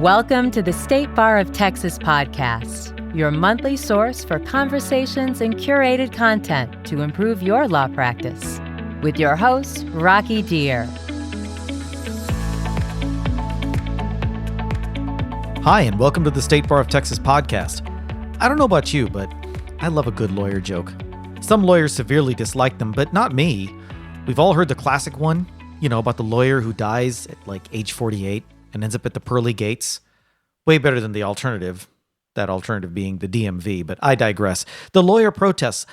Welcome to the State Bar of Texas podcast, your monthly source for conversations and curated content to improve your law practice. With your host, Rocky Dhir. Hi, and welcome to the State Bar of Texas podcast. I don't know about you, but I love a good lawyer joke. Some lawyers severely dislike them, but not me. We've all heard the classic one, about the lawyer who dies at age 48 and ends up at the pearly gates. Way better than the alternative, that alternative being the DMV, but I digress. The lawyer protests,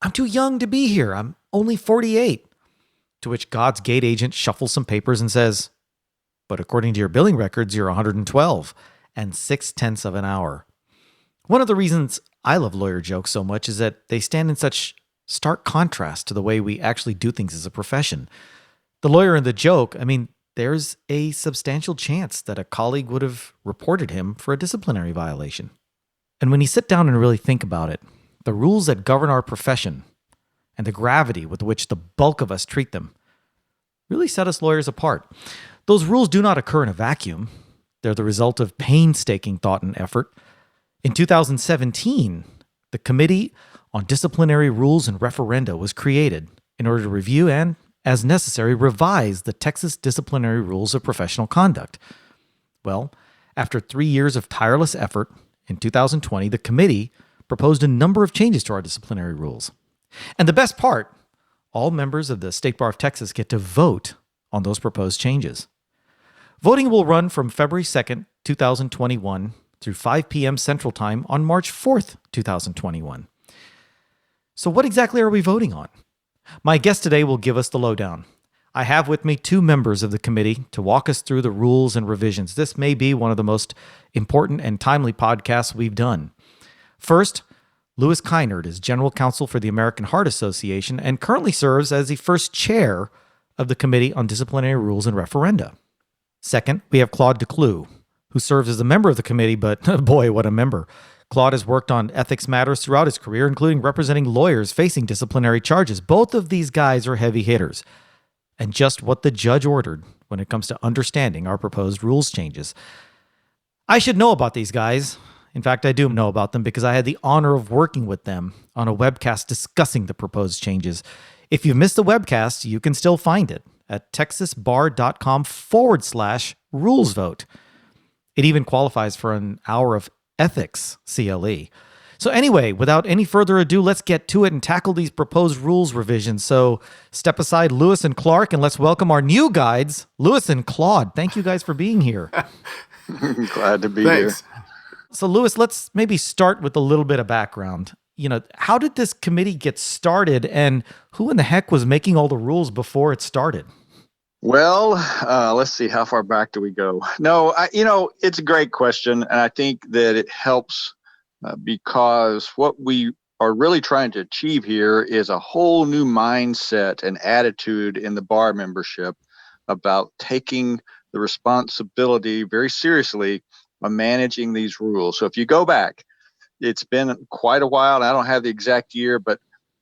"I'm too young to be here. I'm only 48. To which God's gate agent shuffles some papers and says, "But according to your billing records, you're 112 and 6/10 of an hour." One of the reasons I love lawyer jokes so much is that they stand in such stark contrast to the way we actually do things as a profession. The lawyer in the joke, there's a substantial chance that a colleague would have reported him for a disciplinary violation. And when you sit down and really think about it, the rules that govern our profession and the gravity with which the bulk of us treat them really set us lawyers apart. Those rules do not occur in a vacuum. They're the result of painstaking thought and effort. In 2017, the Committee on Disciplinary Rules and Referenda was created in order to review and, as necessary, revise the Texas Disciplinary Rules of Professional Conduct. Well, after 3 years of tireless effort, in 2020, the committee proposed a number of changes to our disciplinary rules. And the best part, all members of the State Bar of Texas get to vote on those proposed changes. Voting will run from February 2nd, 2021 through 5 p.m. Central Time on March 4th, 2021. So what exactly are we voting on? My guest today will give us the lowdown. I have with me two members of the committee to walk us through the rules and revisions. This may be one of the most important and timely podcasts we've done. First, Louis Kinard is General Counsel for the American Heart Association and currently serves as the first chair of the Committee on Disciplinary Rules and Referenda. Second, we have Claude Ducloux, who serves as a member of the committee, but boy, what a member. Claude has worked on ethics matters throughout his career, including representing lawyers facing disciplinary charges. Both of these guys are heavy hitters, and just what the judge ordered when it comes to understanding our proposed rules changes. I should know about these guys. In fact, I do know about them because I had the honor of working with them on a webcast discussing the proposed changes. If you've missed the webcast, you can still find it at texasbar.com/rules vote. It even qualifies for an hour of ethics CLE. So anyway, without any further ado, let's get to it and tackle these proposed rules revisions. So step aside, Louis and Clark, and let's welcome our new guides, Louis and Claude. Thank you guys for being here. Glad to be here. So Louis, let's maybe start with a little bit of background. How did this committee get started, and who in the heck was making all the rules before it started? Well, let's see, how far back do we go? No, it's a great question, and I think that it helps because what we are really trying to achieve here is a whole new mindset and attitude in the bar membership about taking the responsibility very seriously of managing these rules. So if you go back, it's been quite a while, and I don't have the exact year, but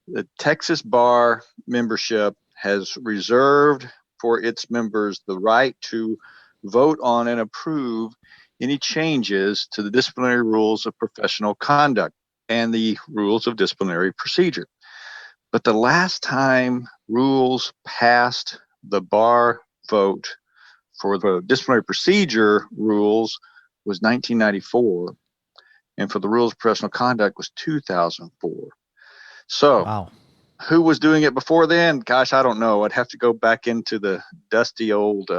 the Texas bar membership has reserved for its members the right to vote on and approve any changes to the disciplinary rules of professional conduct and the rules of disciplinary procedure. But the last time rules passed the bar vote for the disciplinary procedure rules was 1994, and for the rules of professional conduct was 2004. So, wow. Who was doing it before then? Gosh, I don't know. I'd have to go back into the dusty old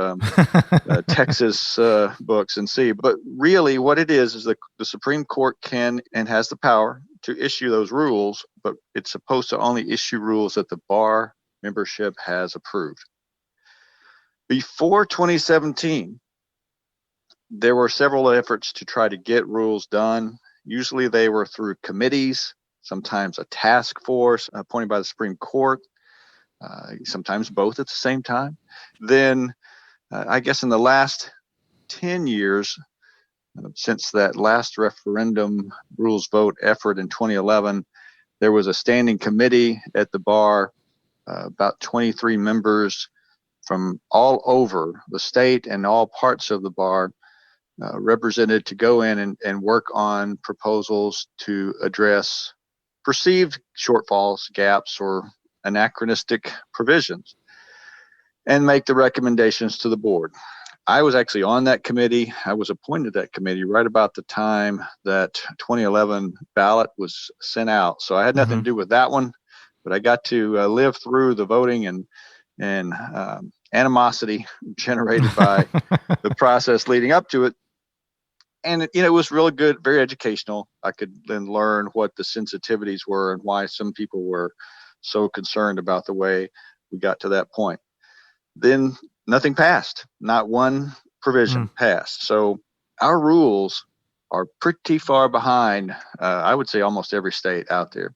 Texas books and see. But really what it is the Supreme Court can and has the power to issue those rules, but it's supposed to only issue rules that the bar membership has approved. Before 2017, there were several efforts to try to get rules done. Usually they were through committees, sometimes a task force appointed by the Supreme Court, sometimes both at the same time. Then, I guess in the last 10 years, since that last referendum rules vote effort in 2011, there was a standing committee at the bar, about 23 members from all over the state and all parts of the bar represented to go in and work on proposals to address perceived shortfalls, gaps, or anachronistic provisions, and make the recommendations to the board. I was actually on that committee. I was appointed to that committee right about the time that 2011 ballot was sent out. So I had nothing to do with that one, but I got to live through the voting and animosity generated by the process leading up to it. And it was really good, very educational. I could then learn what the sensitivities were and why some people were so concerned about the way we got to that point. Then nothing passed. Not one provision passed. So our rules are pretty far behind, I would say, almost every state out there.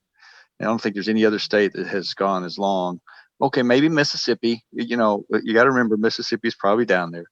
I don't think there's any other state that has gone as long. Okay, maybe Mississippi. You got to remember Mississippi's probably down there.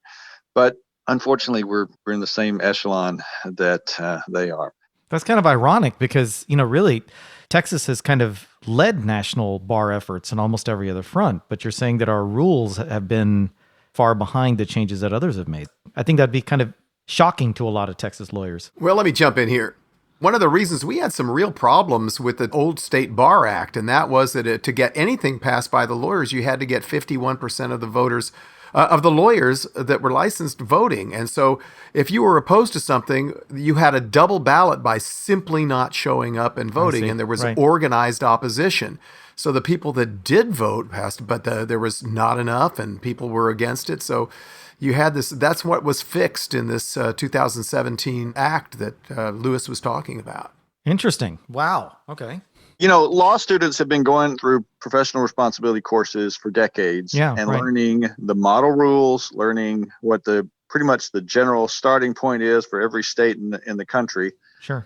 But unfortunately, we're in the same echelon that they are. That's kind of ironic because, really, Texas has kind of led national bar efforts in almost every other front. But you're saying that our rules have been far behind the changes that others have made. I think that'd be kind of shocking to a lot of Texas lawyers. Well, let me jump in here. One of the reasons we had some real problems with the old State Bar Act, and that was that to get anything passed by the lawyers, you had to get 51% of the voters of the lawyers that were licensed voting. And so if you were opposed to something, you had a double ballot by simply not showing up and voting, and there was organized opposition. So the people that did vote passed, but there was not enough and people were against it. So you had this, that's what was fixed in this 2017 act that Lewis was talking about. Interesting. Wow. Okay. Law students have been going through professional responsibility courses for decades learning the model rules, learning what pretty much the general starting point is for every state in the country. Sure.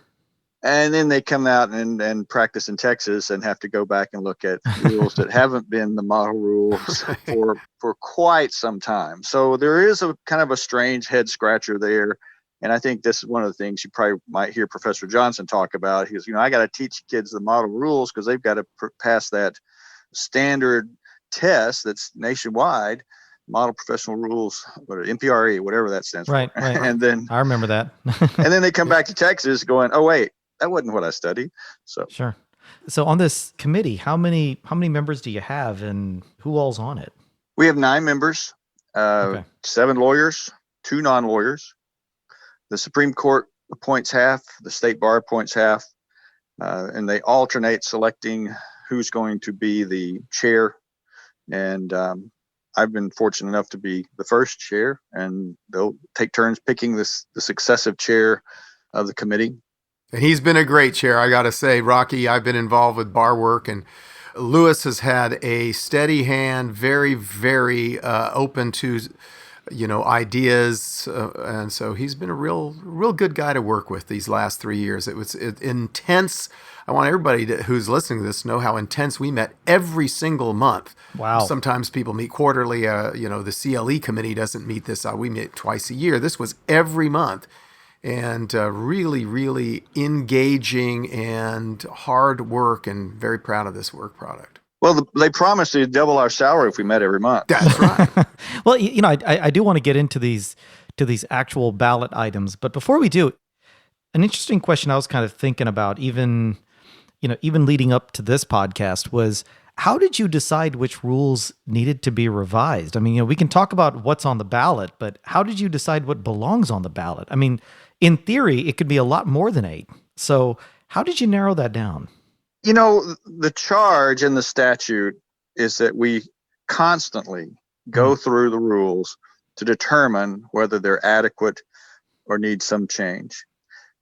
And then they come out and practice in Texas and have to go back and look at rules that haven't been the model rules for quite some time. So there is a kind of a strange head scratcher there. And I think this is one of the things you probably might hear Professor Johnson talk about. He goes, I got to teach kids the model rules because they've got to pass that standard test that's nationwide, Model Professional Rules, MPRE, whatever that stands for. Right. And then I remember that. and then they come back to Texas going, oh, wait, that wasn't what I studied. So sure. So on this committee, how many members do you have and who all's on it? We have 9 members, 7 lawyers, 2 non-lawyers. The Supreme Court appoints half, the State Bar appoints half, and they alternate selecting who's going to be the chair. And I've been fortunate enough to be the first chair, and they'll take turns picking the successive chair of the committee. And he's been a great chair, I got to say. Rocky, I've been involved with bar work, and Lewis has had a steady hand, very, very open to ideas, and so he's been a real good guy to work with these last 3 years. It was intense. I want everybody who's listening to this to know how intense we met every single month. Wow. Sometimes people meet quarterly. The CLE committee doesn't meet this. We meet twice a year. This was every month, and really, really engaging and hard work, and very proud of this work product. Well, they promised to double our salary if we met every month. That's right. Well, I do want to get into these actual ballot items, but before we do, an interesting question I was kind of thinking about, even leading up to this podcast, was how did you decide which rules needed to be revised? I mean, we can talk about what's on the ballot, but how did you decide what belongs on the ballot? I mean, in theory, it could be a lot more than 8. So how did you narrow that down? The charge in the statute is that we constantly go through the rules to determine whether they're adequate or need some change.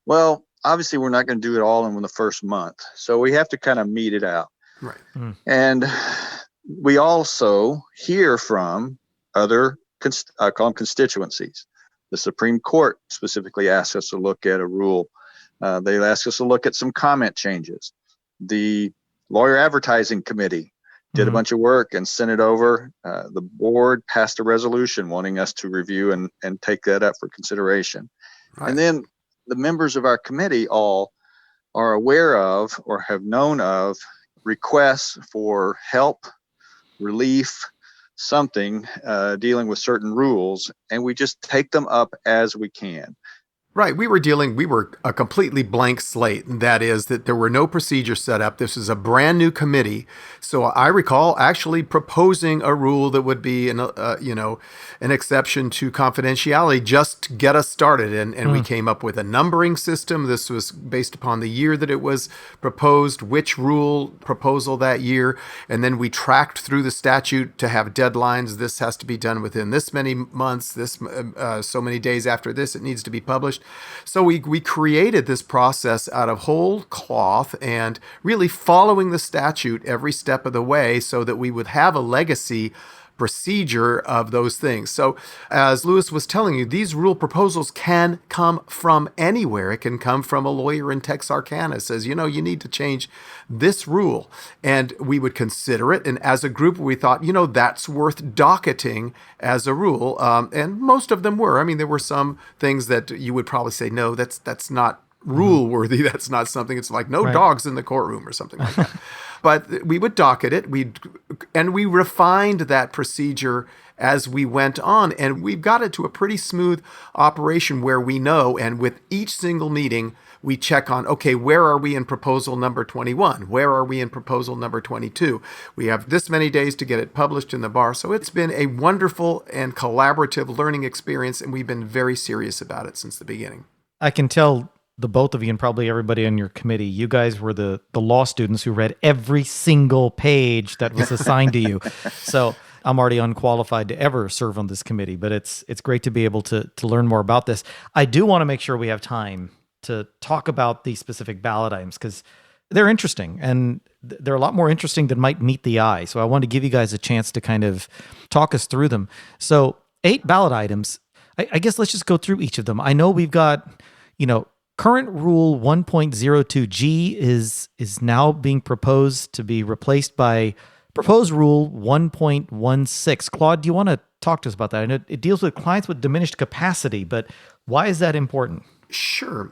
Well, obviously, we're not going to do it all in the first month. So we have to kind of meet it out. Right. And we also hear from other, I call them constituencies. The Supreme Court specifically asks us to look at a rule. They ask us to look at some comment changes. The Lawyer Advertising Committee did a bunch of work and sent it over. The board passed a resolution wanting us to review and take that up for consideration. Right. And then the members of our committee all are aware of or have known of requests for help, relief, something dealing with certain rules, and we just take them up as we can. Right. We were a completely blank slate. That is that there were no procedures set up. This is a brand new committee. So I recall actually proposing a rule that would be an exception to confidentiality just to get us started. And we came up with a numbering system. This was based upon the year that it was proposed, which rule proposal that year. And then we tracked through the statute to have deadlines. This has to be done within this many months, so many days after this, it needs to be published. So we created this process out of whole cloth and really following the statute every step of the way so that we would have a legacy procedure of those things. So as Lewis was telling you, these rule proposals can come from anywhere. It can come from a lawyer in Texarkana says, you need to change this rule. And we would consider it. And as a group, we thought, that's worth docketing as a rule. And most of them were. I mean, there were some things that you would probably say, no, that's not rule worthy. That's not something. It's like no dogs in the courtroom or something like that. But we would docket it. We refined that procedure as we went on, and we've got it to a pretty smooth operation where we know, and with each single meeting, we check on, okay, where are we in proposal number 21? Where are we in proposal number 22? We have this many days to get it published in the bar. So it's been a wonderful and collaborative learning experience, and we've been very serious about it since the beginning. I can tell the both of you and probably everybody on your committee, you guys were the law students who read every single page that was assigned to you. So I'm already unqualified to ever serve on this committee, but it's great to be able to learn more about this. I do want to make sure we have time to talk about these specific ballot items because they're interesting and they're a lot more interesting than might meet the eye. So I want to give you guys a chance to kind of talk us through them. So 8 ballot items. I guess let's just go through each of them. I know we've got, current rule 1.02G is now being proposed to be replaced by proposed rule 1.16. Claude, do you want to talk to us about that? I know it deals with clients with diminished capacity, but why is that important? Sure.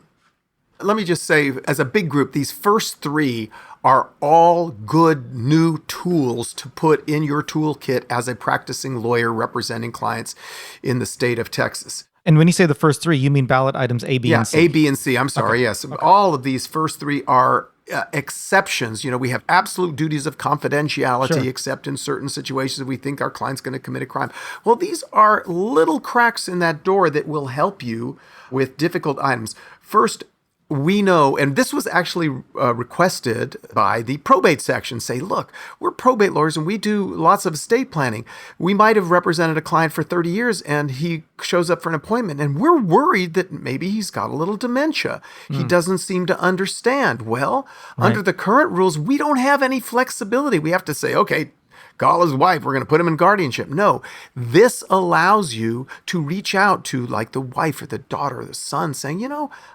Let me just say, as a big group, these first 3 are all good new tools to put in your toolkit as a practicing lawyer representing clients in the state of Texas. And when you say the first 3, you mean ballot items A, B, and C? A, B, and C. I'm sorry. Okay. Yes. Okay. All of these first 3 are exceptions. We have absolute duties of confidentiality, except in certain situations if we think our client's going to commit a crime. Well, these are little cracks in that door that will help you with difficult items. First, we know, and this was actually requested by the probate section, say, look, we're probate lawyers and we do lots of estate planning. We might have represented a client for 30 years and he shows up for an appointment and we're worried that maybe he's got a little dementia. He doesn't seem to understand. Well, under the current rules, we don't have any flexibility. We have to say, okay, call his wife, we're going to put him in guardianship. No, this allows you to reach out to like the wife or the daughter or the son saying,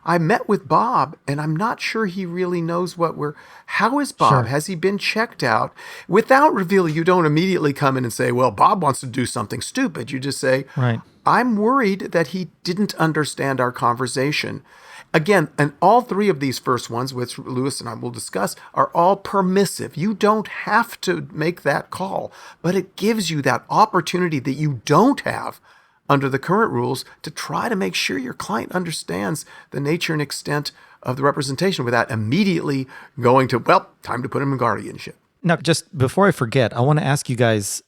I met with Bob and I'm not sure he really knows how is Bob? Sure. Has he been checked out? Without revealing, you don't immediately come in and say, well, Bob wants to do something stupid. You just say, I'm worried that he didn't understand our conversation. Again, and all 3 of these first ones, which Lewis and I will discuss, are all permissive. You don't have to make that call, but it gives you that opportunity that you don't have under the current rules to try to make sure your client understands the nature and extent of the representation without immediately going to, time to put him in guardianship. Now, just before I forget, I want to ask you guys,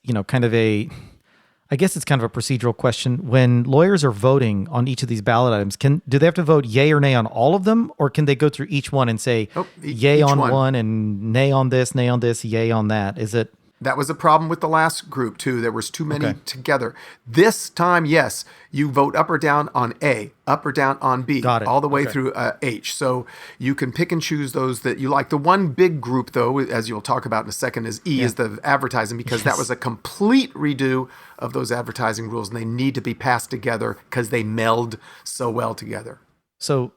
I guess it's kind of a procedural question. When lawyers are voting on each of these ballot items, do they have to vote yay or nay on all of them? Or can they go through each one and say yay on one and nay on this, yay on that? Is it? That was a problem with the last group too. There was too many together. This time, yes, you vote up or down on A, up or down on B, all the way through H. So you can pick and choose those that you like. The one big group, though, as you'll talk about in a second, is E, is the advertising, because that was a complete redo of those advertising rules, and they need to be passed together because they meld so well together. So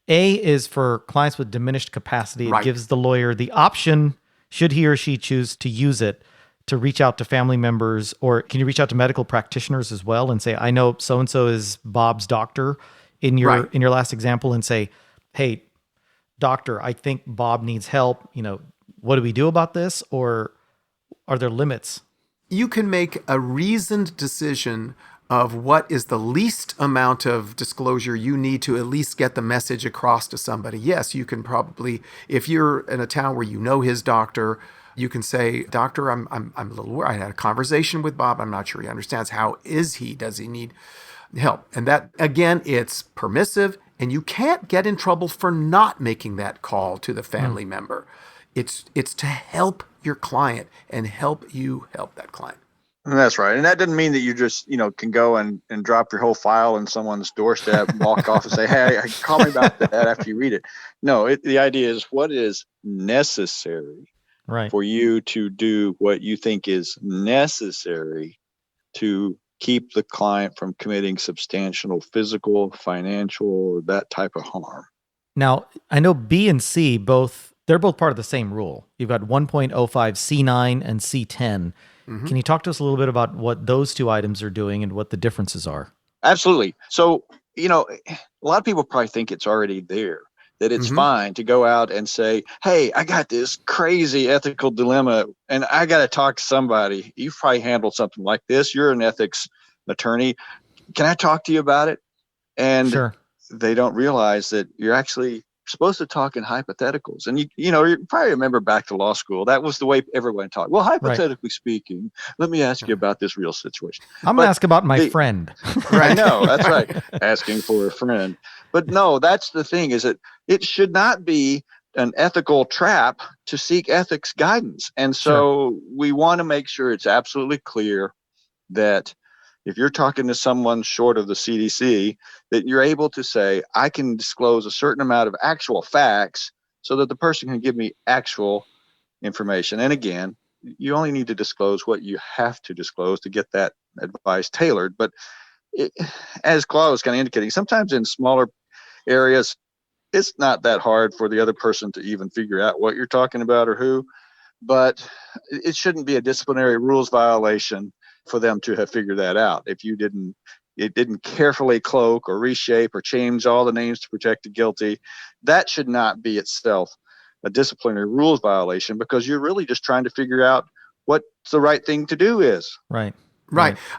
A is for clients with diminished capacity. It gives the lawyer the option, should he or she choose to use it, to reach out to family members, or can you reach out to medical practitioners as well and say, I know so-and-so is Bob's doctor in your last example, and say, hey, doctor, I think Bob needs help. What do we do about this? Or are there limits? you can make a reasoned decision of what is the least amount of disclosure you need to at least get the message across to somebody. Yes, you can probably, if you're in a town where you know his doctor, you can say, "Doctor, I'm a little worried. I had a conversation with Bob. I'm not sure he understands. How is he? Does he need help?" And that, again, it's permissive, and you can't get in trouble for not making that call to the family member. It's to help your client and help you help that client. That's right. And that doesn't mean that you just, can go and drop your whole file in someone's doorstep and walk off and say, "Hey, call me about that after you read it." No, the idea is what is necessary for you to do what you think is necessary to keep the client from committing substantial physical, financial, or that type of harm. Now, I know B and C they're both part of the same rule. You've got 1.05 C9 and C10. Mm-hmm. Can you talk to us a little bit about what those two items are doing and what the differences are? Absolutely. So, a lot of people probably think it's already there, that it's fine to go out and say, "Hey, I got this crazy ethical dilemma and I got to talk to somebody. You've probably handled something like this. You're an ethics attorney. Can I talk to you about it?" And they don't realize that you're actually supposed to talk in hypotheticals. And you probably remember back to law school, that was the way everyone talked. "Well, hypothetically speaking, let me ask you about this real situation. I'm going to ask about my friend." I know, that's right. Asking for a friend. But no, that's the thing, is that it should not be an ethical trap to seek ethics guidance. And so we want to make sure it's absolutely clear that if you're talking to someone short of the CDC, that you're able to say, "I can disclose a certain amount of actual facts so that the person can give me actual information." And again, you only need to disclose what you have to disclose to get that advice tailored. But as Claude was kind of indicating, sometimes in smaller areas, it's not that hard for the other person to even figure out what you're talking about or who. But it shouldn't be a disciplinary rules violation for them to have figured that out. If it didn't carefully cloak or reshape or change all the names to protect the guilty, that should not be itself a disciplinary rules violation, because you're really just trying to figure out what the right thing to do is. Right.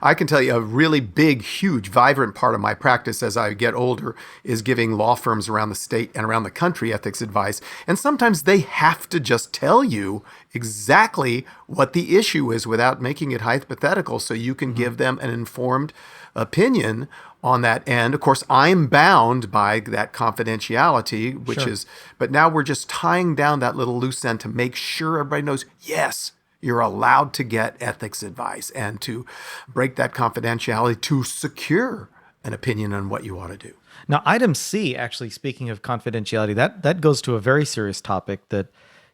I can tell you a really big, huge, vibrant part of my practice as I get older is giving law firms around the state and around the country ethics advice. And sometimes they have to just tell you exactly what the issue is without making it hypothetical, so you can give them an informed opinion on that end. Of course, I'm bound by that confidentiality, which is, but now we're just tying down that little loose end to make sure everybody knows, yes, you're allowed to get ethics advice and to break that confidentiality to secure an opinion on what you ought to do. Now, item C, actually, speaking of confidentiality, that goes to a very serious topic that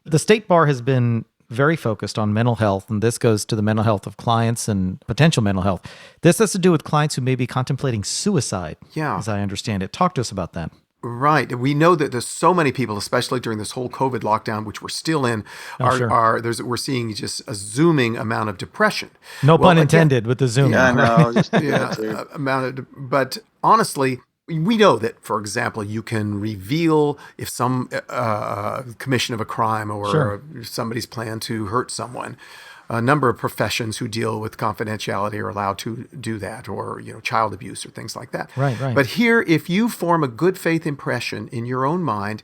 the state bar has been very focused on mental health, and this goes to the mental health of clients and potential mental health. This has to do with clients who may be contemplating suicide, as I understand it. Talk to us about that. Right. We know that there's so many people, especially during this whole COVID lockdown, which we're still in, we're seeing just a zooming amount of depression. No pun intended with the zooming. But honestly, we know that, for example, you can reveal if some commission of a crime or somebody's plan to hurt someone. A number of professions who deal with confidentiality are allowed to do that, or child abuse or things like that. Right. But here, if you form a good faith impression in your own mind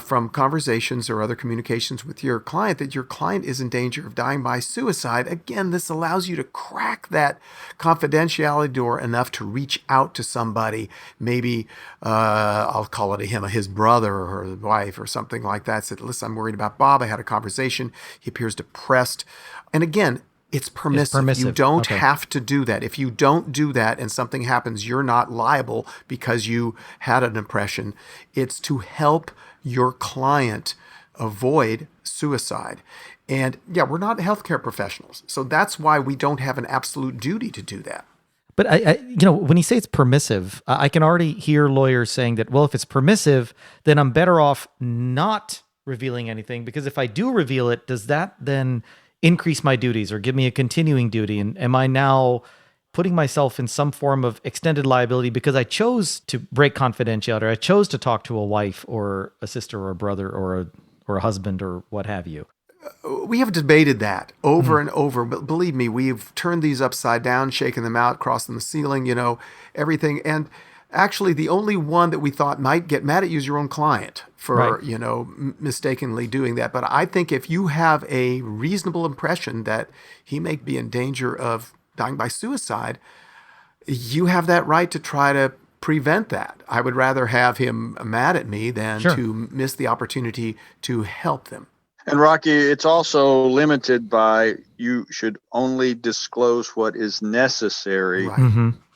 from conversations or other communications with your client that your client is in danger of dying by suicide, again, this allows you to crack that confidentiality door enough to reach out to somebody. Maybe I'll call it his brother or his wife or something like that. Said, "Listen, I'm worried about Bob. I had a conversation. He appears depressed." And again, it's permissive. You don't have to do that. If you don't do that and something happens, you're not liable because you had an impression. It's to help your client avoid suicide. And we're not healthcare professionals. So that's why we don't have an absolute duty to do that. But when you say it's permissive, I can already hear lawyers saying that, well, if it's permissive, then I'm better off not revealing anything, because if I do reveal it, does that then increase my duties or give me a continuing duty? And am I now putting myself in some form of extended liability because I chose to break confidentiality, or I chose to talk to a wife or a sister or a brother or a husband or what have you? We have debated that over and over, but believe me, we've turned these upside down, shaken them out, crossed them the ceiling, everything. And actually, the only one that we thought might get mad at you is your own client for, mistakenly doing that. But I think if you have a reasonable impression that he may be in danger of dying by suicide, you have that right to try to prevent that. I would rather have him mad at me than to miss the opportunity to help them. And Rocky, it's also limited by you should only disclose what is necessary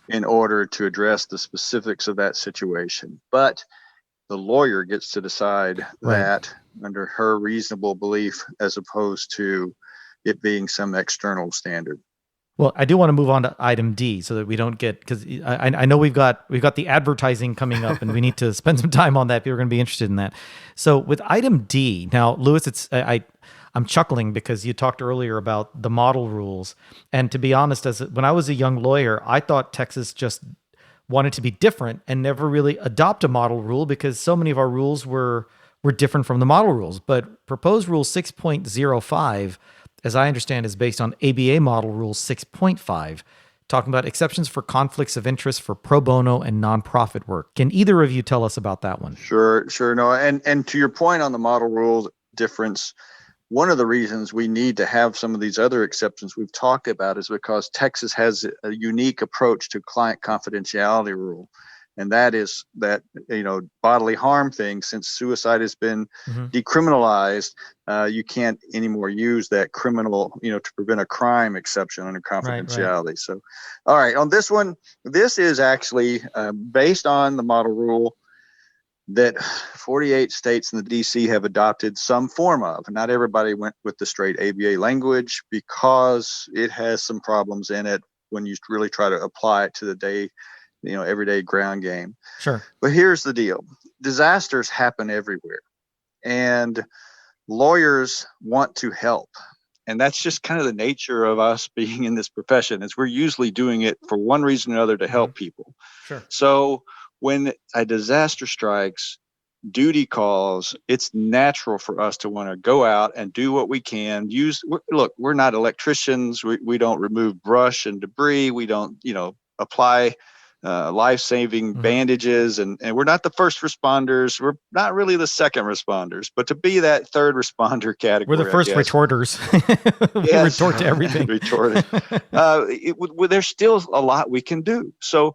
in order to address the specifics of that situation. But the lawyer gets to decide that under her reasonable belief, as opposed to it being some external standard. Well, I do want to move on to item D so that we don't get, because I know we've got the advertising coming up and we need to spend some time on that. People are going to be interested in that. So with item D, now, Louis, I'm chuckling because you talked earlier about the model rules. And to be honest, when I was a young lawyer, I thought Texas just wanted to be different and never really adopt a model rule because so many of our rules were different from the model rules. But proposed rule 6.05, as I understand, is based on ABA model rule 6.5, talking about exceptions for conflicts of interest for pro bono and nonprofit work. Can either of you tell us about that one? Sure. No, and to your point on the model rules difference, one of the reasons we need to have some of these other exceptions we've talked about is because Texas has a unique approach to client confidentiality rule. And that is that, bodily harm thing, since suicide has been decriminalized, you can't anymore use that criminal, to prevent a crime exception under confidentiality. Right. So, all right, on this one, this is actually based on the model rule that 48 states in the DC have adopted some form of. Not everybody went with the straight ABA language because it has some problems in it when you really try to apply it to the everyday ground game. Sure. But here's the deal. Disasters happen everywhere. And lawyers want to help. And that's just kind of the nature of us being in this profession, is we're usually doing it for one reason or another to help people. Sure. So when a disaster strikes, duty calls, it's natural for us to want to go out and do what we can. Look, we're not electricians. We don't remove brush and debris. We don't, apply life-saving bandages, and we're not the first responders. We're not really the second responders, but to be that third responder category. We're the first retorters. We retort to everything. There's still a lot we can do. So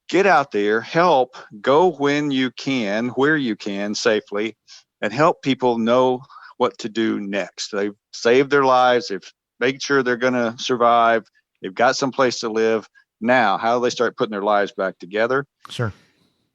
get out there, help, go when you can, where you can safely, and help people know what to do next. They've saved their lives. They've made sure they're going to survive. They've got some place to live. Now, how do they start putting their lives back together? Sure.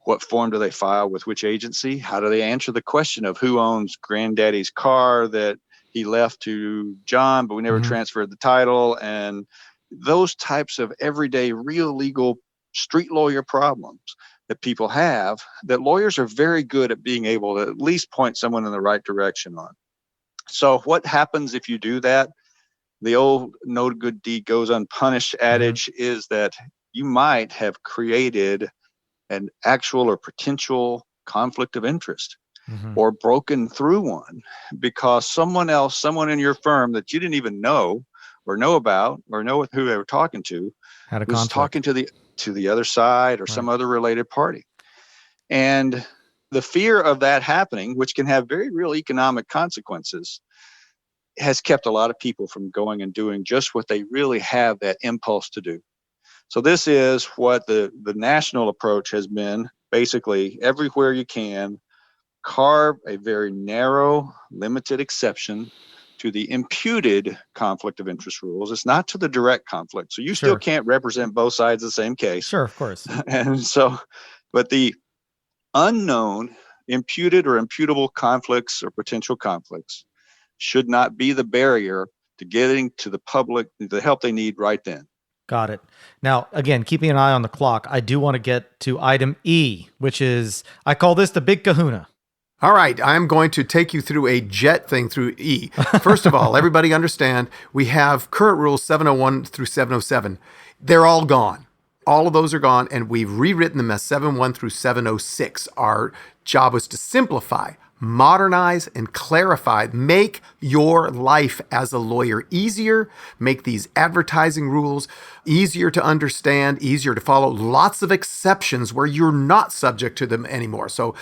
What form do they file with which agency? How do they answer the question of who owns granddaddy's car that he left to John, but we never transferred the title? And those types of everyday, real legal street lawyer problems that people have, that lawyers are very good at being able to at least point someone in the right direction on. So what happens if you do that? The old no good deed goes unpunished adage is that you might have created an actual or potential conflict of interest or broken through one because someone in your firm that you didn't even know about or know who they were talking to was talking to the other side or some other related party. And the fear of that happening, which can have very real economic consequences, has kept a lot of people from going and doing just what they really have that impulse to do. So this is what the national approach has been. Basically, everywhere you can, carve a very narrow, limited exception to the imputed conflict of interest rules. It's not to the direct conflict. So you still can't represent both sides of the same case. Sure, of course. And so, but the unknown, imputed or imputable conflicts or potential conflicts should not be the barrier to getting to the public the help they need right then. Got it. Now, again, keeping an eye on the clock, I do want to get to item E, which is, I call this the Big Kahuna. All right, I'm going to take you through a jet thing through E. First of all, everybody understand, we have current rules 701 through 707. They're all gone. All of those are gone, and we've rewritten them as 701 through 706. Our job was to simplify. modernize and clarify, make your life as a lawyer easier, make these advertising rules easier to understand, easier to follow, lots of exceptions where you're not subject to them anymore. So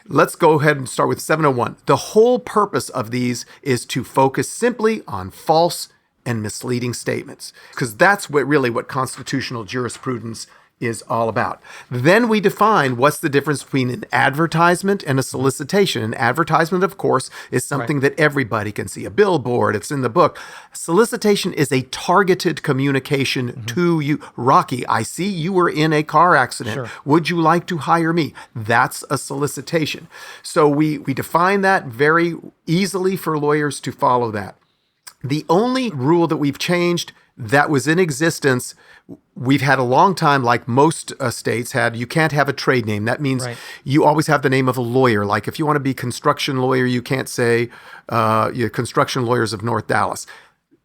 let's go ahead and start with 701. The whole purpose of these is to focus simply on false and misleading statements, because that's what constitutional jurisprudence is all about. Then we define what's the difference between an advertisement and a solicitation. An advertisement, of course, is something that everybody can see. A billboard, it's in the book. Solicitation is a targeted communication to you. Rocky, I see you were in a car accident. Sure. Would you like to hire me? That's a solicitation. So we define that very easily for lawyers to follow that. The only rule that we've changed that was in existence, we've had a long time, like most states had, you can't have a trade name. That means you always have the name of a lawyer. Like if you want to be construction lawyer, you can't say Construction Lawyers of North Dallas.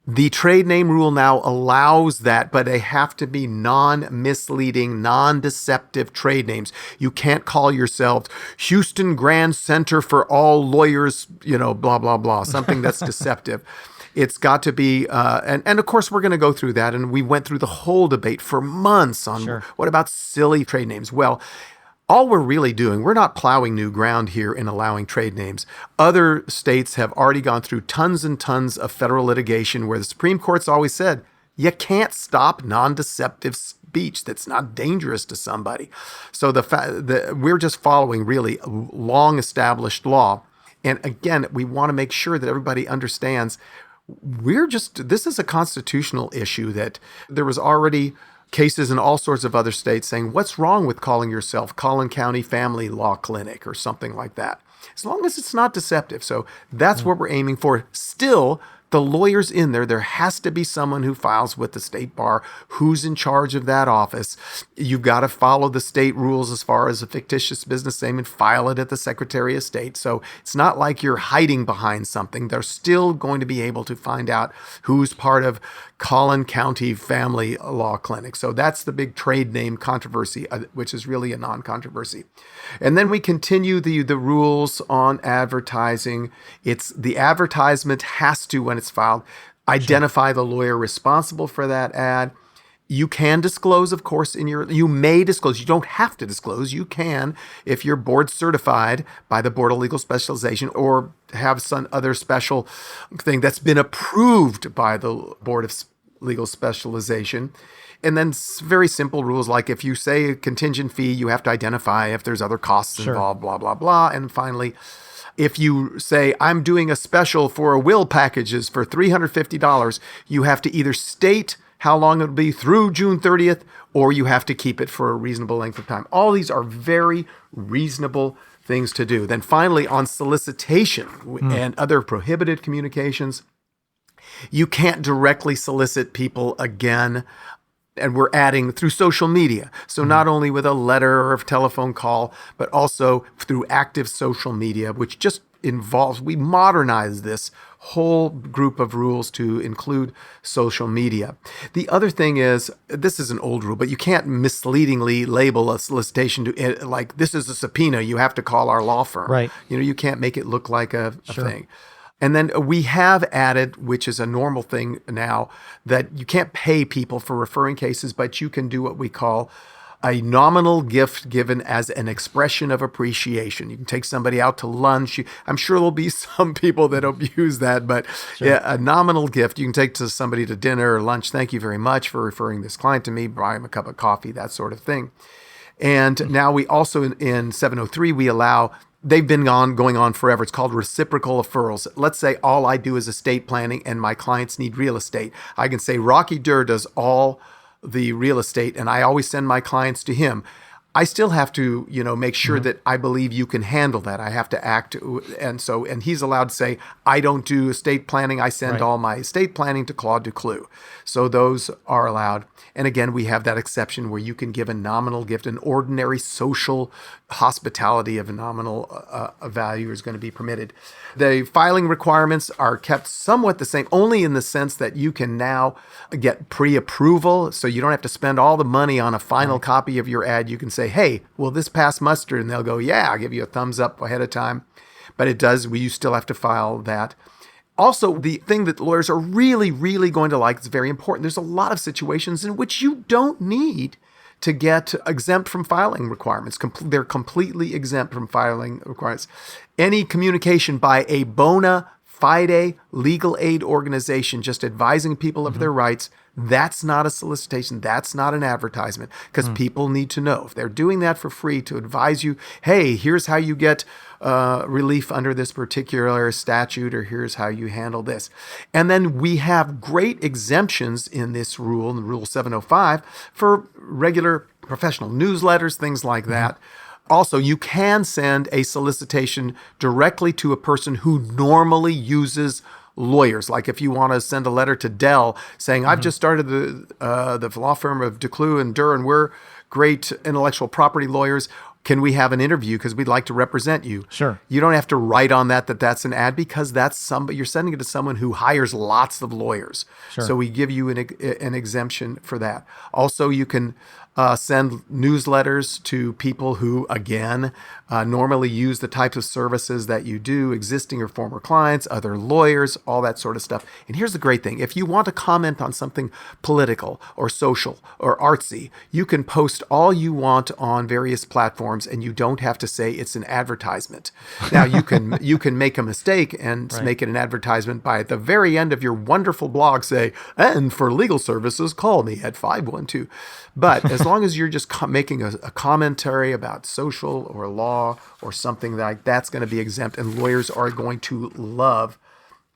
The trade name rule now allows that, but they have to be non-misleading, non-deceptive trade names. You can't call yourself Houston Grand Center for All Lawyers, blah, blah, blah, something that's deceptive. It's got to be, and of course, we're going to go through that. And we went through the whole debate for months on what about silly trade names? Well, all we're really doing, we're not plowing new ground here in allowing trade names. Other states have already gone through tons and tons of federal litigation where the Supreme Court's always said, you can't stop non-deceptive speech that's not dangerous to somebody. So we're just following really long-established law. And again, we want to make sure that everybody understands this is a constitutional issue that there was already cases in all sorts of other states saying, what's wrong with calling yourself Collin County Family Law Clinic or something like that? As long as it's not deceptive. So that's what we're aiming for. Still, the lawyers in there has to be someone who files with the state bar, who's in charge of that office. You've got to follow the state rules as far as a fictitious business name and file it at the Secretary of State. So it's not like you're hiding behind something. They're still going to be able to find out who's part of Collin County Family Law Clinic. So that's the big trade name controversy, which is really a non-controversy. And then we continue the rules on advertising. It's the advertisement has to, when it's filed, identify the lawyer responsible for that ad. You can disclose, of course, you may disclose. You don't have to disclose. You can if you're board certified by the Board of Legal Specialization or have some other special thing that's been approved by the Board of Legal Specialization. And then very simple rules, like if you say a contingent fee, you have to identify if there's other costs involved, blah, blah, blah. And finally, if you say, I'm doing a special for will packages for $350, you have to either state how long it'll be through June 30th, or you have to keep it for a reasonable length of time. All these are very reasonable things to do. Then finally, on solicitation and other prohibited communications, you can't directly solicit people again. And we're adding through social media. So not only with a letter or a telephone call, but also through active social media, which just involves, we modernize this whole group of rules to include social media. The other thing is, this is an old rule, but you can't misleadingly label a solicitation to like, this is a subpoena, you have to call our law firm. Right. You can't make it look like a thing. And then we have added, which is a normal thing now, that you can't pay people for referring cases, but you can do what we call a nominal gift given as an expression of appreciation. You can take somebody out to lunch. I'm sure there'll be some people that abuse that, but yeah, a nominal gift you can take to somebody to dinner or lunch. Thank you very much for referring this client to me. Buy him a cup of coffee, that sort of thing. And now we also, in 703, we allow, they've been going on forever. It's called Reciprocal Referrals. Let's say all I do is estate planning and my clients need real estate. I can say Rocky Dhir does all the real estate and I always send my clients to him. I still have to, make sure that I believe you can handle that. I have to act. And he's allowed to say, I don't do estate planning. I send all my estate planning to Claude Ducloux. So those are allowed. And again, we have that exception where you can give a nominal gift. An ordinary social hospitality of a nominal value is going to be permitted. The filing requirements are kept somewhat the same, only in the sense that you can now get pre-approval. So you don't have to spend all the money on a final copy of your ad. You can say, hey, will this pass muster? And they'll go, yeah, I'll give you a thumbs up ahead of time. but you still have to file that. Also, the thing that lawyers are really, really going to like is very important. There's a lot of situations in which you don't need to get exempt from filing requirements. They're completely exempt from filing requirements. Any communication by a bona fide legal aid organization just advising people of their rights, that's not a solicitation. That's not an advertisement, because people need to know. If they're doing that for free to advise you, hey, here's how you get relief under this particular statute, or here's how you handle this. And then we have great exemptions in this rule, in Rule 705, for regular professional newsletters, things like that. Also, you can send a solicitation directly to a person who normally uses lawyers. Like if you want to send a letter to Dell saying, I've just started the law firm of Ducloux and Dhir, and we're great intellectual property lawyers. Can we have an interview because we'd like to represent you? Sure. You don't have to write on that's an ad, because you're sending it to someone who hires lots of lawyers. Sure. So we give you an exemption for that. Also, you can send newsletters to people who, again, normally use the types of services that you do, existing or former clients, other lawyers, all that sort of stuff. And here's the great thing. If you want to comment on something political or social or artsy, you can post all you want on various platforms, and you don't have to say it's an advertisement. Now, you can make a mistake and make it an advertisement by, at the very end of your wonderful blog, say, and for legal services, call me at 512. But as long as you're just making a commentary about social or law or something like that's going to be exempt, and lawyers are going to love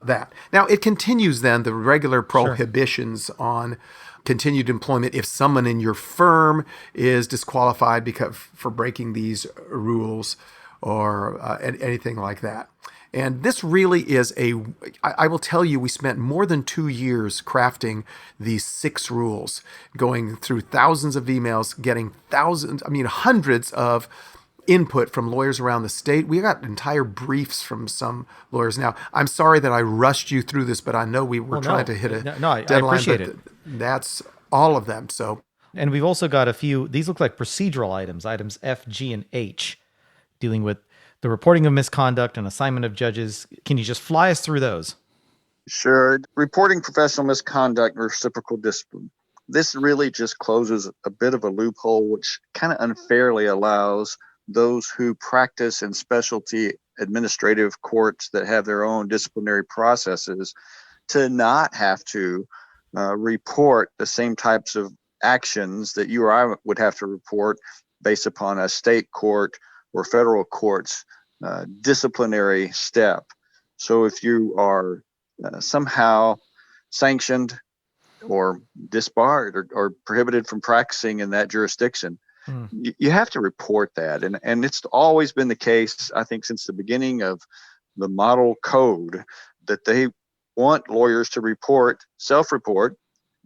that. Now, it continues then the regular prohibitions on continued employment if someone in your firm is disqualified for breaking these rules or anything like that. And this really is I will tell you, we spent more than 2 years crafting these 6 rules, going through thousands of emails, getting hundreds of input from lawyers around the state. We got entire briefs from some lawyers. Now, I'm sorry that I rushed you through this, but I know we were trying to hit a deadline. I appreciate it. That's all of them. So, and we've also got a few, these look like procedural items F, G, and H, dealing with the reporting of misconduct and assignment of judges. Can you just fly us through those? Sure. Reporting professional misconduct and reciprocal discipline. This really just closes a bit of a loophole, which kind of unfairly allows those who practice in specialty administrative courts that have their own disciplinary processes to not have to report the same types of actions that you or I would have to report based upon a state court or federal court's disciplinary step. So if you are somehow sanctioned or disbarred or prohibited from practicing in that jurisdiction, you have to report that. And it's always been the case, I think, since the beginning of the model code, that they want lawyers to self-report,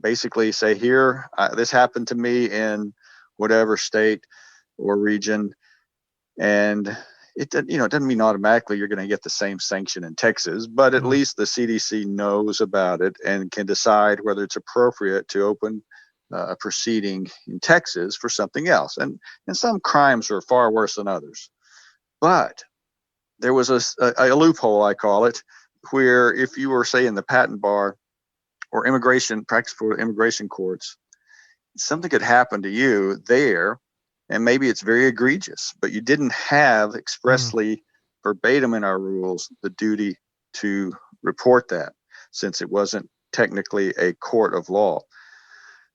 basically say, here, this happened to me in whatever state or region. And it doesn't mean automatically you're going to get the same sanction in Texas, but at least the CDC knows about it and can decide whether it's appropriate to open a proceeding in Texas for something else. And some crimes are far worse than others. But there was a loophole, I call it, where if you were, say, in the patent bar or practice for immigration courts, something could happen to you there, and maybe it's very egregious, but you didn't have expressly verbatim in our rules the duty to report that, since it wasn't technically a court of law.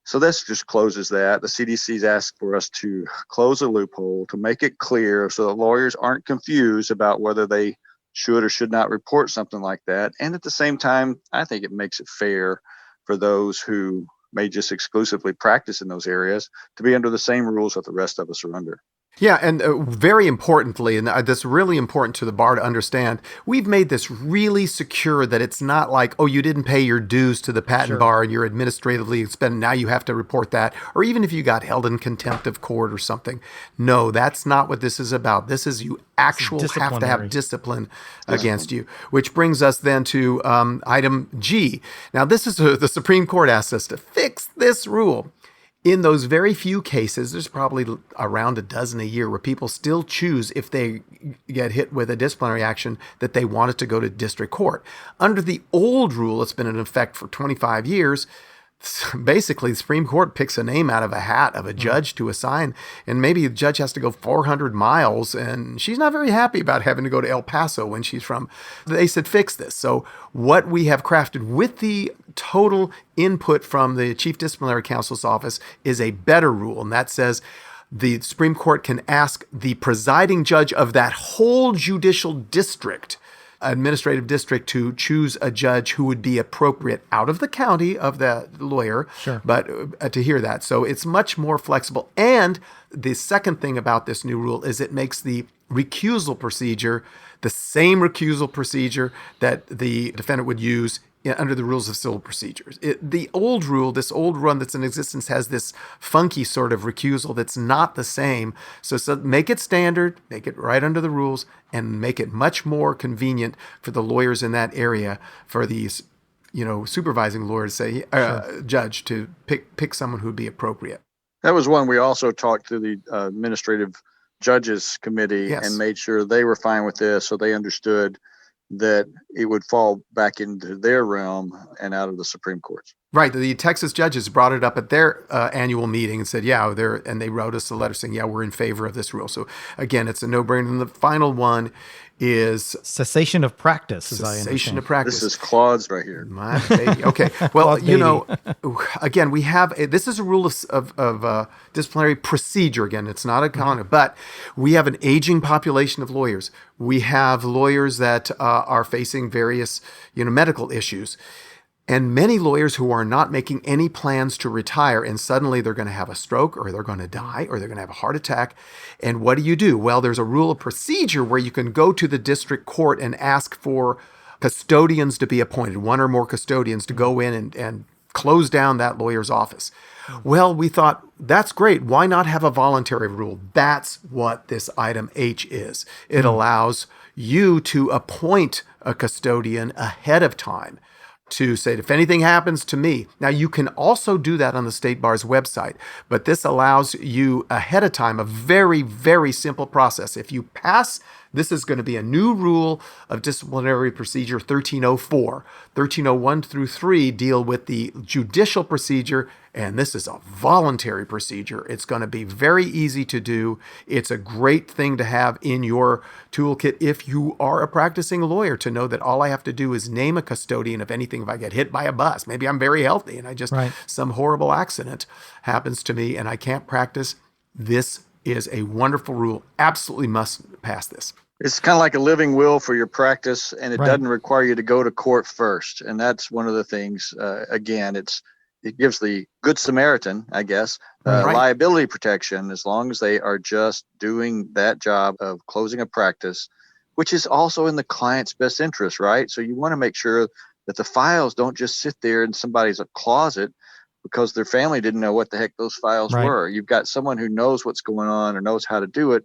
So this just closes that. The CDC's asked for us to close a loophole to make it clear so that lawyers aren't confused about whether they should or should not report something like that. And at the same time, I think it makes it fair for those who may just exclusively practice in those areas to be under the same rules that the rest of us are under. Yeah, and very importantly, and that's really important to the bar to understand, we've made this really secure that it's not like, oh, you didn't pay your dues to the patent bar and you're administratively expended, now you have to report that, or even if you got held in contempt of court or something. No, that's not what this is about. This is you actually have to have discipline against you, which brings us then to item G. Now, this is the Supreme Court asked us to fix this rule. in those very few cases, there's probably around a dozen a year where people still choose, if they get hit with a disciplinary action, that they want it to go to district court. Under the old rule, it's been in effect for 25 years. Basically, the Supreme Court picks a name out of a hat of a judge to assign, and maybe the judge has to go 400 miles, and she's not very happy about having to go to El Paso when she's from. They said, fix this. So what we have crafted with the total input from the Chief Disciplinary Counsel's office is a better rule, and that says the Supreme Court can ask the presiding judge of that whole judicial district, administrative district, to choose a judge who would be appropriate out of the county of the lawyer, but to hear that. So it's much more flexible. And the second thing about this new rule is it makes the recusal procedure the same recusal procedure that the defendant would use under the rules of civil procedures. The old rule, this old run that's in existence, has this funky sort of recusal that's not the same. So make it standard, make it right under the rules, and make it much more convenient for the lawyers in that area, for these, supervising lawyers, say, judge, to pick someone who would be appropriate. That was one we also talked to the administrative judges committee and made sure they were fine with this, so they understood that it would fall back into their realm and out of the Supreme Courts. Right. The Texas judges brought it up at their annual meeting and said, and they wrote us a letter saying, we're in favor of this rule. So again, it's a no-brainer. And the final one is cessation of practice, as I understand. Cessation of practice. This is Claude's right here. My baby. Okay. Well, again, we have, this is a rule of disciplinary procedure. Again, it's not a conduct, but we have an aging population of lawyers. We have lawyers that are facing various, medical issues. And many lawyers who are not making any plans to retire, and suddenly they're going to have a stroke, or they're going to die, or they're going to have a heart attack. And what do? Well, there's a rule of procedure where you can go to the district court and ask for custodians to be appointed, one or more custodians to go in and close down that lawyer's office. Well, we thought, that's great. Why not have a voluntary rule? That's what this item H is. It allows you to appoint a custodian ahead of time, to say, if anything happens to me. Now, you can also do that on the State Bar's website, but this allows you ahead of time a very, very simple process. If you pass, this is going to be a new rule of disciplinary procedure 1304. 1301 through 3 deal with the judicial procedure, and this is a voluntary procedure. It's going to be very easy to do. It's a great thing to have in your toolkit if you are a practicing lawyer, to know that all I have to do is name a custodian if anything, if I get hit by a bus. Maybe I'm very healthy and I just, some horrible accident happens to me and I can't practice. This is a wonderful rule. Absolutely must pass this. It's kind of like a living will for your practice, and it doesn't require you to go to court first. And that's one of the things, again, it gives the Good Samaritan, I guess, liability protection, as long as they are just doing that job of closing a practice, which is also in the client's best interest, right? So you want to make sure that the files don't just sit there in somebody's closet because their family didn't know what the heck those files were. You've got someone who knows what's going on or knows how to do it,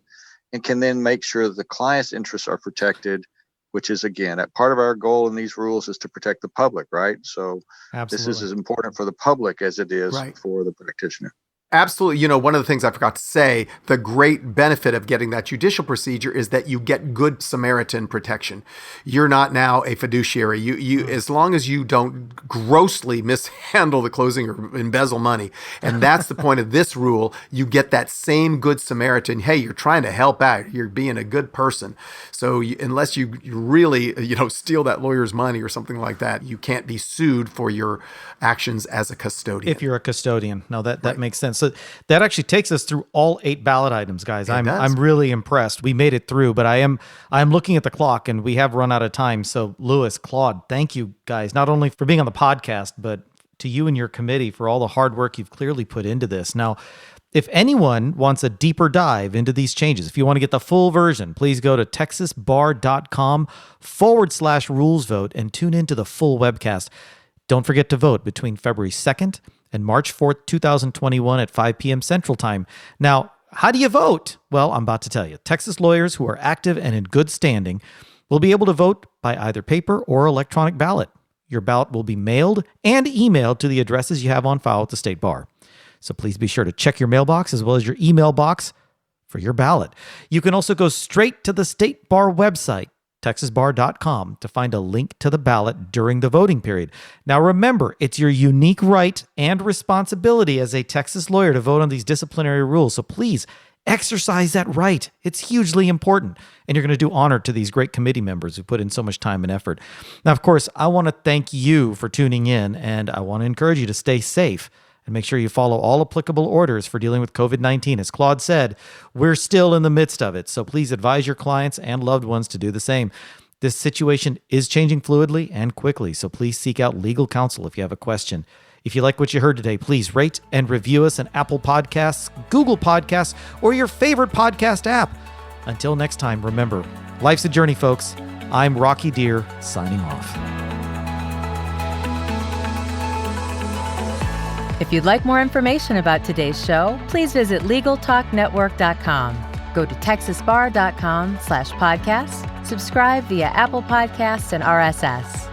and can then make sure that the client's interests are protected, which is, again, a part of our goal in these rules is to protect the public, right? So this is as important for the public as it is for the practitioner. Absolutely. One of the things I forgot to say, the great benefit of getting that judicial procedure is that you get Good Samaritan protection. You're not now a fiduciary. You as long as you don't grossly mishandle the closing or embezzle money. And that's the point of this rule. You get that same Good Samaritan. Hey, you're trying to help out. You're being a good person. So unless you really, steal that lawyer's money or something like that, you can't be sued for your actions as a custodian. If you're a custodian. No, that makes sense. So that actually takes us through all 8 ballot items, guys. I'm really impressed. We made it through, but I'm looking at the clock and we have run out of time. So Louis, Claude, thank you guys, not only for being on the podcast, but to you and your committee for all the hard work you've clearly put into this. Now, if anyone wants a deeper dive into these changes, if you want to get the full version, please go to texasbar.com/rules vote and tune into the full webcast. Don't forget to vote between February 2nd and March 4th, 2021 at 5 p.m. Central Time. Now, how do you vote? Well, I'm about to tell you. Texas lawyers who are active and in good standing will be able to vote by either paper or electronic ballot. Your ballot will be mailed and emailed to the addresses you have on file at the State Bar. So please be sure to check your mailbox as well as your email box for your ballot. You can also go straight to the State Bar website, texasbar.com, to find a link to the ballot during the voting period. Now remember, it's your unique right and responsibility as a Texas lawyer to vote on these disciplinary rules. So please exercise that right. It's hugely important. And you're going to do honor to these great committee members who put in so much time and effort. Now, of course, I want to thank you for tuning in, and I want to encourage you to stay safe and make sure you follow all applicable orders for dealing with COVID-19. As Claude said, we're still in the midst of it. So please advise your clients and loved ones to do the same. This situation is changing fluidly and quickly. So please seek out legal counsel if you have a question. If you like what you heard today, please rate and review us on Apple Podcasts, Google Podcasts, or your favorite podcast app. Until next time, remember, life's a journey, folks. I'm Rocky Dhir, signing off. If you'd like more information about today's show, please visit LegalTalkNetwork.com. Go to TexasBar.com/podcasts, subscribe via Apple Podcasts and RSS.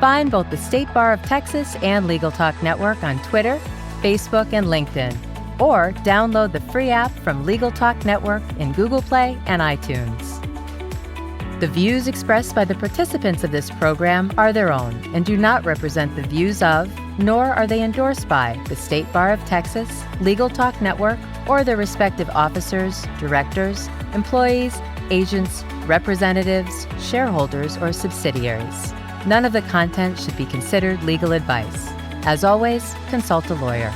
Find both the State Bar of Texas and Legal Talk Network on Twitter, Facebook, and LinkedIn, or download the free app from Legal Talk Network in Google Play and iTunes. The views expressed by the participants of this program are their own and do not represent the views of, nor are they endorsed by, the State Bar of Texas, Legal Talk Network, or their respective officers, directors, employees, agents, representatives, shareholders, or subsidiaries. None of the content should be considered legal advice. As always, consult a lawyer.